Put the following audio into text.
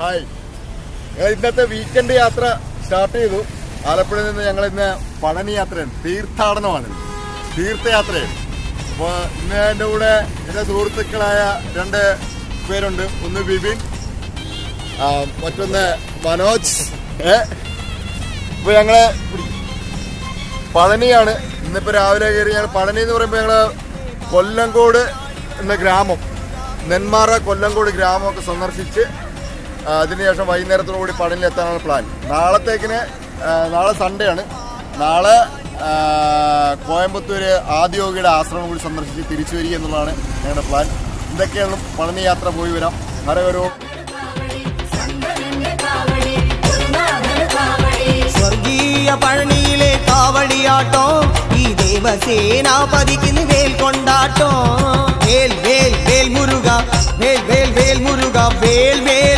Hi, ഞങ്ങൾ ഇന്നത്തെ weekend യാത്ര സ്റ്റാർട്ട് ചെയ്തു. ആലപ്പുഴയിൽ നിന്ന് ഞങ്ങൾ ഇന്ന് പളനി യാത്രയാണ്, തീർത്ഥാടനമാണ്, തീർത്ഥയാത്രയാണ്. അപ്പോൾ ഇന്ന് എൻ്റെ കൂടെ എൻ്റെ സുഹൃത്തുക്കളായ 2 പേരുണ്ട്. ഒന്ന് ബിബിൻ, മറ്റൊന്ന് മനോജ്. ഇപ്പോൾ ഞങ്ങൾ പളനിയാണ് ഇന്നിപ്പോൾ രാവിലെ കയറി. ഞങ്ങൾ പളനി എന്ന് പറയുമ്പോൾ ഞങ്ങൾ കൊല്ലങ്കോട് എന്ന ഗ്രാമം, നെന്മാറ കൊല്ലങ്കോട് ഗ്രാമമൊക്കെ സന്ദർശിച്ച് അതിനുശേഷം വൈകുന്നേരത്തോടുകൂടി പളനിയിൽ എത്താനാണ് പ്ലാൻ. നാളെ സൺഡേ ആണ്. നാളെ കോയമ്പത്തൂർ ആദിയോഗിയുടെ ആശ്രമം കൂടി സന്ദർശിച്ച് തിരിച്ചു വരിക എന്നുള്ളതാണ് ഞങ്ങളുടെ പ്ലാൻ. എന്തൊക്കെയാണ് പളനി യാത്ര പോയി വരാം. ഹരഹരവും സ്വർഗീയ പഴനിയിലെ കാവടിയാട്ടോ, ഈ ദേവസേനാപതിക്ക് വേൽ കൊണ്ടാട്ടോ. വേൽ വേൽ വേൽ മുരുക, വേൽ വേൽ വേൽ മുരുക, വേൽ വേൽ